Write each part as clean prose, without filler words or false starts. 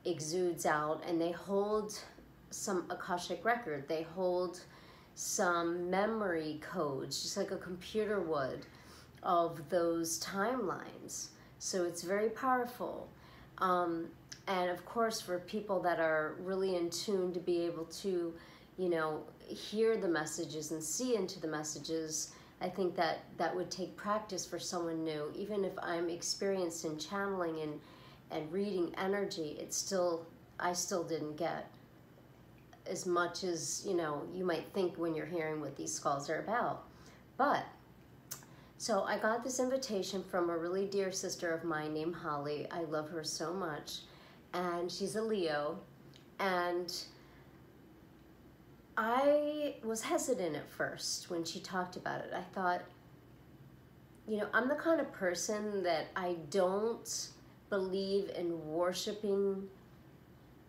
exudes out, and they hold some Akashic record. They hold some memory codes, just like a computer would, of those timelines. So it's very powerful. And of course, for people that are really in tune to be able to, you know, hear the messages and see into the messages, I think that that would take practice for someone new. Even if I'm experienced in channeling and reading energy, I still didn't get as much as, you know, you might think when you're hearing what these skulls are about. But so I got this invitation from a really dear sister of mine named Holly. I love her so much. And she's a Leo. And I was hesitant at first when she talked about it. I thought, you know, I'm the kind of person that I don't believe in worshiping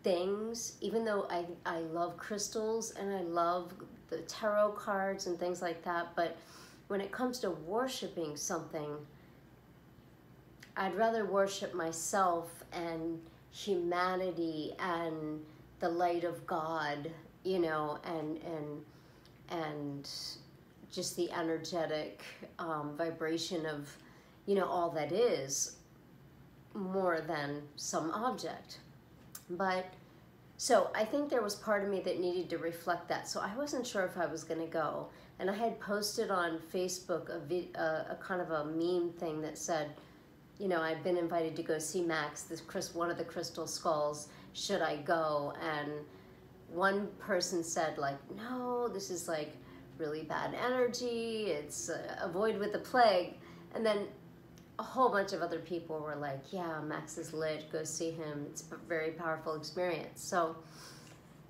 things, even though I love crystals and I love the tarot cards and things like that. But when it comes to worshiping something, I'd rather worship myself and humanity and the light of God, you know, and just the energetic vibration of, you know, all that is, more than some object. But so I think there was part of me that needed to reflect that. So I wasn't sure if I was going to go. And I had posted on Facebook a kind of a meme thing that said, you know, I'd been invited to go see Max, one of the crystal skulls. Should I go? And one person said, like, no, this is like really bad energy. It's avoid with the plague. And then a whole bunch of other people were like, yeah, Max is lit, go see him. It's a very powerful experience. So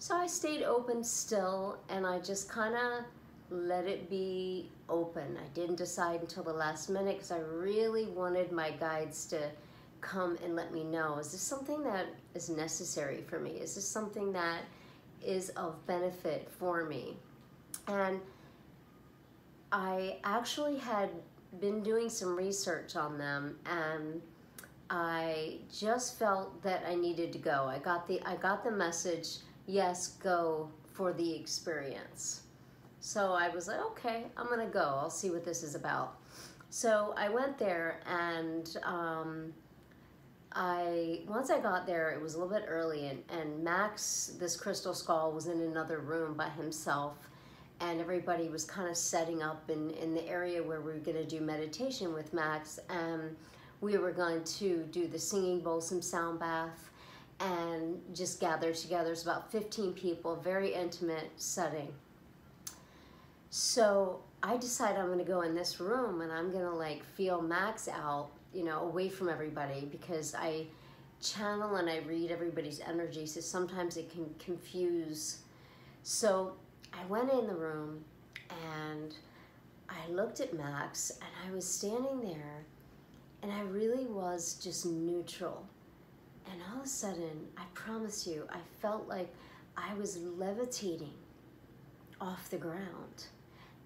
I stayed open still, and I just kind of let it be open. I didn't decide until the last minute because I really wanted my guides to come and let me know, is this something that is necessary for me? Is this something that is of benefit for me? And I actually had been doing some research on them, and I just felt that I needed to go. I got the message, yes, go for the experience. So I was like, okay, I'm gonna go. I'll see what this is about. So I went there, and once I got there, it was a little bit early, and Max, this crystal skull, was in another room by himself. And everybody was kind of setting up in the area where we were going to do meditation with Max. And we were going to do the singing Balsam sound bath and just gather together. It's about 15 people, very intimate setting. So I decided I'm going to go in this room and I'm going to like feel Max out, you know, away from everybody, because I channel and I read everybody's energy. So sometimes it can confuse. So I went in the room and I looked at Max, and I was standing there, and I really was just neutral. And all of a sudden, I promise you, I felt like I was levitating off the ground.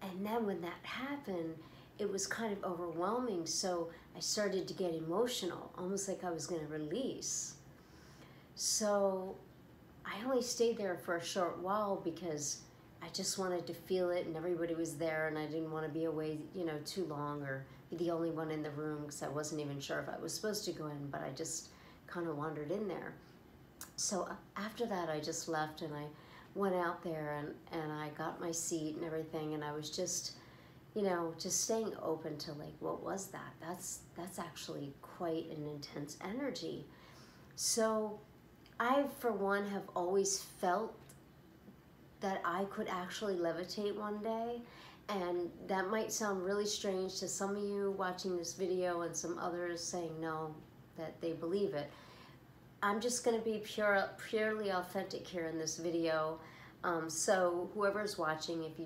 And then when that happened, it was kind of overwhelming. So I started to get emotional, almost like I was going to release. So I only stayed there for a short while because I just wanted to feel it, and everybody was there, and I didn't want to be away, you know, too long or be the only one in the room, because I wasn't even sure if I was supposed to go in, but I just kind of wandered in there. So after that, I just left, and I went out there, and I got my seat and everything, and I was just, you know, just staying open to like, what was that? That's actually quite an intense energy. So I, for one, have always felt that I could actually levitate one day. And that might sound really strange to some of you watching this video, and some others saying no, that they believe it. I'm just going to be purely authentic here in this video. So whoever's watching, if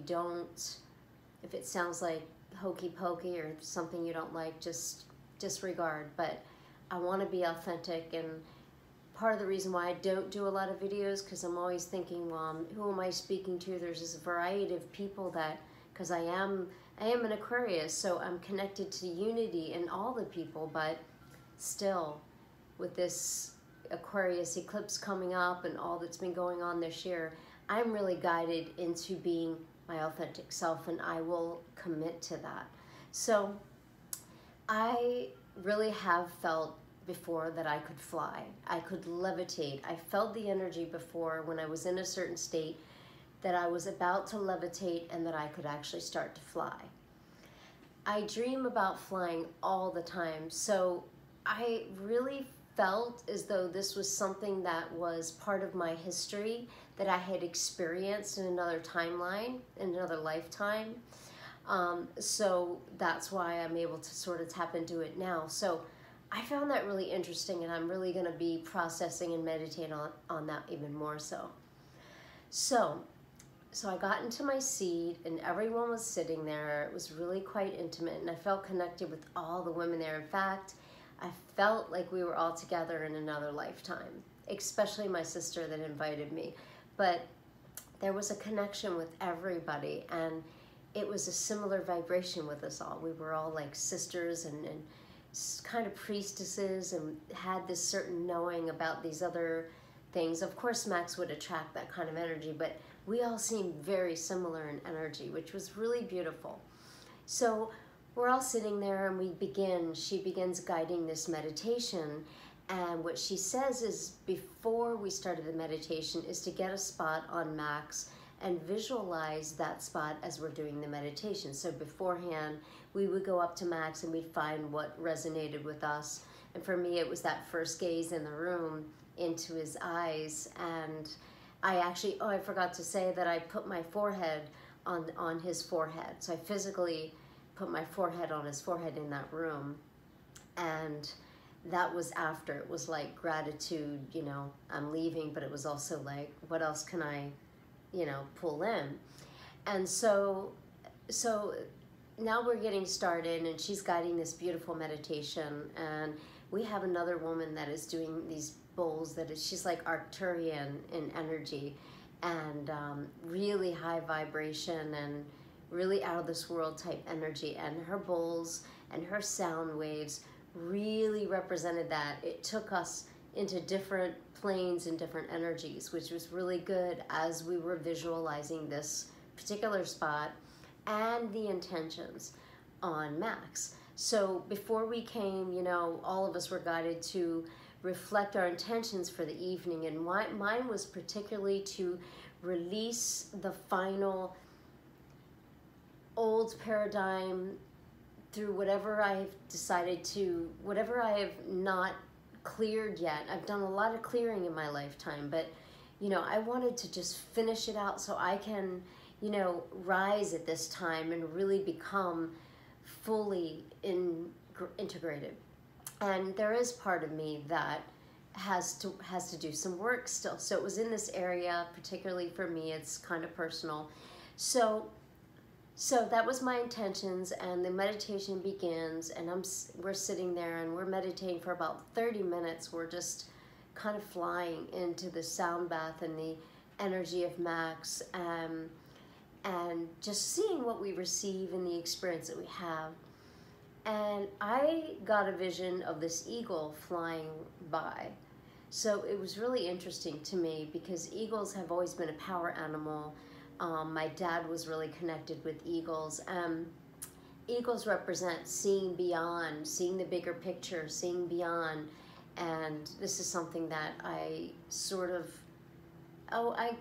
it sounds like hokey pokey or something you don't like, just disregard. But I want to be authentic, and part of the reason why I don't do a lot of videos, because I'm always thinking, well, who am I speaking to? There's this variety of people that, because I am an Aquarius, so I'm connected to unity in all the people, but still with this Aquarius eclipse coming up and all that's been going on this year, I'm really guided into being my authentic self, and I will commit to that. So I really have felt before that I could fly. I could levitate. I felt the energy before when I was in a certain state that I was about to levitate and that I could actually start to fly. I dream about flying all the time, so I really felt as though this was something that was part of my history that I had experienced in another timeline, in another lifetime. So that's why I'm able to sort of tap into it now. So I found that really interesting, and I'm really going to be processing and meditating on that even more so. So I got into my seat, and everyone was sitting there. It was really quite intimate, and I felt connected with all the women there. In fact, I felt like we were all together in another lifetime, especially my sister that invited me. But there was a connection with everybody, and it was a similar vibration with us all. We were all like sisters and kind of priestesses, and had this certain knowing about these other things. Of course, Max would attract that kind of energy, but we all seemed very similar in energy, which was really beautiful. So we're all sitting there, and she begins guiding this meditation. And what she says is, before we started the meditation, is to get a spot on Max and visualize that spot as we're doing the meditation. So beforehand, we would go up to Max and we'd find what resonated with us. And for me, it was that first gaze in the room into his eyes. And I forgot to say that I put my forehead on his forehead. So I physically put my forehead on his forehead in that room. And that was after. It was like gratitude, you know, I'm leaving, but it was also like, what else can I, you know, pull in? And so now we're getting started, and she's guiding this beautiful meditation, and we have another woman that is doing these bowls she's like Arcturian in energy, and really high vibration and really out of this world type energy, and her bowls and her sound waves really represented that. It took us into different planes and different energies, which was really good as we were visualizing this particular spot and the intentions on Max. So before we came, you know, all of us were guided to reflect our intentions for the evening, and mine was particularly to release the final old paradigm through whatever I've decided to, whatever I have not cleared yet. I've done a lot of clearing in my lifetime, but, you know, I wanted to just finish it out so I can, you know, rise at this time and really become fully integrated. And there is part of me that has to do some work still. So it was in this area, particularly for me, it's kind of personal. So that was my intentions, and the meditation begins, and we're sitting there and we're meditating for about 30 minutes. We're just kind of flying into the sound bath and the energy of Max, and just seeing what we receive and the experience that we have. And I got a vision of this eagle flying by. So it was really interesting to me, because eagles have always been a power animal. My dad was really connected with eagles. Eagles represent seeing beyond, seeing the bigger picture, seeing beyond. And this is something that I sort of, I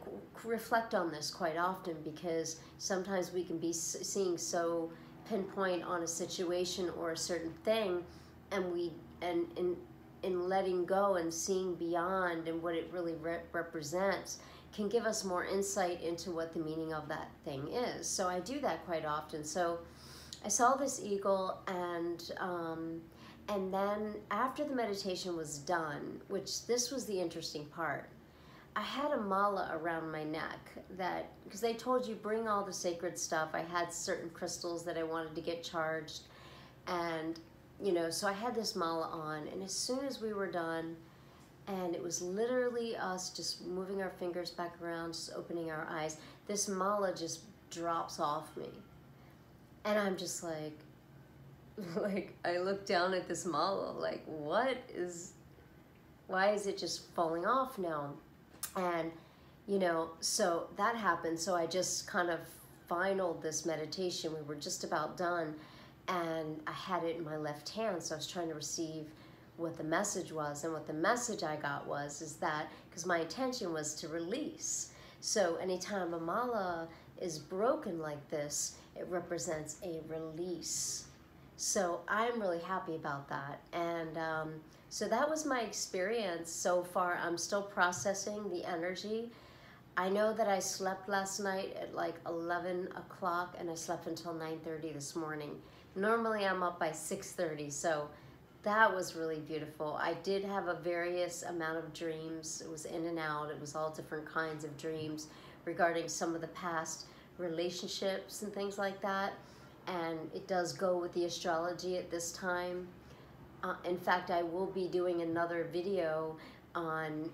reflect on this quite often, because sometimes we can be seeing so pinpoint on a situation or a certain thing, and in letting go and seeing beyond and what it really represents can give us more insight into what the meaning of that thing is. So I do that quite often. So I saw this eagle, and then after the meditation was done, which this was the interesting part, I had a mala around my neck, that, because they told you bring all the sacred stuff. I had certain crystals that I wanted to get charged, and, you know, so I had this mala on, and as soon as we were done, and it was literally us just moving our fingers back around, just opening our eyes, this mala just drops off me. And I'm just like I look down at this mala, like, what is, Why is it just falling off now? And, you know, so that happened. So I just kind of finaled this meditation. We were just about done, and I had it in my left hand. So I was trying to receive what the message was. And what the message I got is that, because my intention was to release. So anytime a mala is broken like this, it represents a release. So I'm really happy about that. And so that was my experience so far. I'm still processing the energy. I know that I slept last night at like 11 o'clock and I slept until 9:30 this morning. Normally I'm up by 6:30, so that was really beautiful. I did have a various amount of dreams. It was in and out. It was all different kinds of dreams regarding some of the past relationships and things like that. And it does go with the astrology at this time. In fact, I will be doing another video on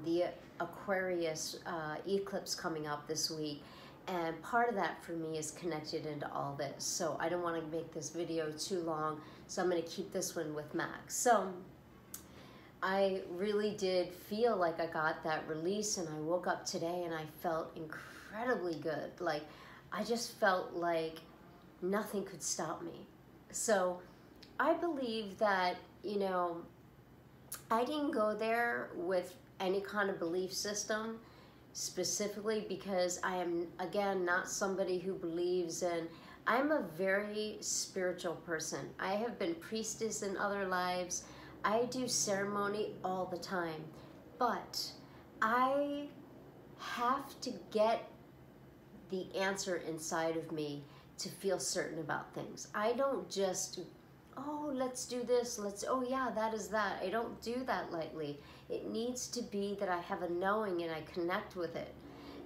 the Aquarius eclipse coming up this week. And part of that for me is connected into all this. So I don't want to make this video too long, so I'm going to keep this one with Max. So I really did feel like I got that release, and I woke up today and I felt incredibly good. Like, I just felt like nothing could stop me. So I believe that, you know, I didn't go there with any kind of belief system specifically, because I am, again, not somebody who believes in, I'm a very spiritual person. I have been priestess in other lives. I do ceremony all the time, but I have to get the answer inside of me to feel certain about things. I don't just, oh, let's do this, oh yeah, that is that. I don't do that lightly. It needs to be that I have a knowing and I connect with it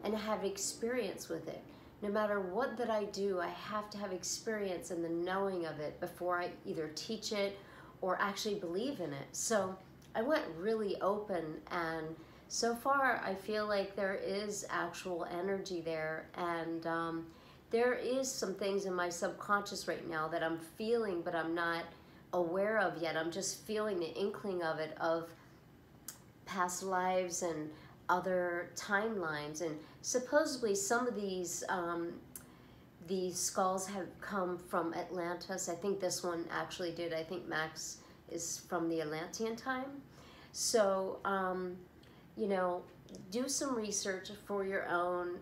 and have experience with it. No matter what that I do, I have to have experience and the knowing of it before I either teach it or actually believe in it. So I went really open, and so far I feel like there is actual energy there, and there is some things in my subconscious right now that I'm feeling, but I'm not aware of yet. I'm just feeling the inkling of it, of past lives and other timelines. And supposedly some of these skulls have come from Atlantis. I think this one actually did. I think Max is from the Atlantean time. So, you know, do some research for your own.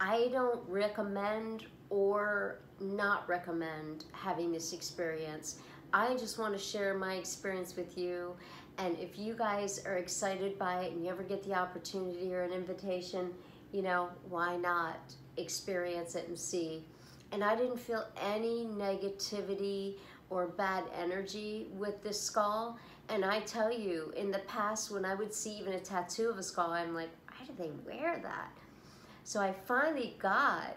I don't recommend or not recommend having this experience. I just want to share my experience with you, and if you guys are excited by it and you ever get the opportunity or an invitation, you know, why not experience it and see. And I didn't feel any negativity or bad energy with this skull. And I tell you, in the past, when I would see even a tattoo of a skull, I'm like, why do they wear that? So I finally got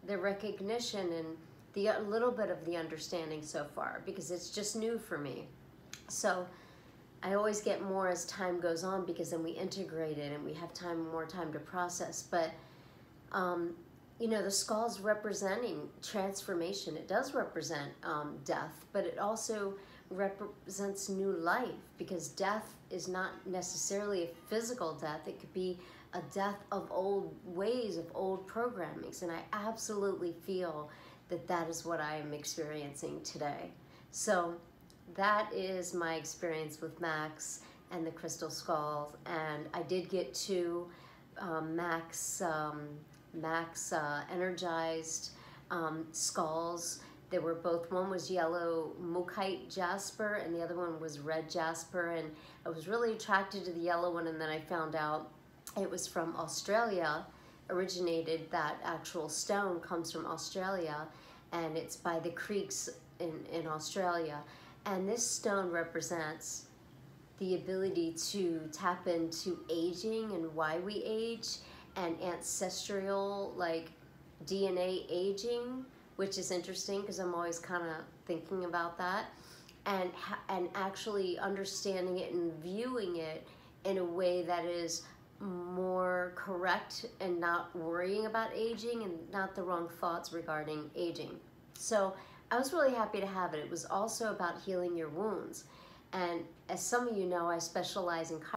the recognition and a little bit of the understanding so far, because it's just new for me. So I always get more as time goes on, because then we integrate it and we have more time to process. But you know, the skull's representing transformation. It does represent death, but it also represents new life, because death is not necessarily a physical death. It could be a death of old ways, of old programmings. And I absolutely feel that that is what I am experiencing today. So that is my experience with Max and the crystal skulls. And I did get two Max energized skulls. They were both, one was yellow Mukite jasper and the other one was red jasper. And I was really attracted to the yellow one, and then I found out it was from Australia, originated. That actual stone comes from Australia, and it's by the creeks in Australia. And this stone represents the ability to tap into aging and why we age, and ancestral, like DNA aging, which is interesting because I'm always kind of thinking about that, and actually understanding it and viewing it in a way that is more correct and not worrying about aging and not the wrong thoughts regarding aging. So I was really happy to have it. It was also about healing your wounds. And as some of you know, I specialize in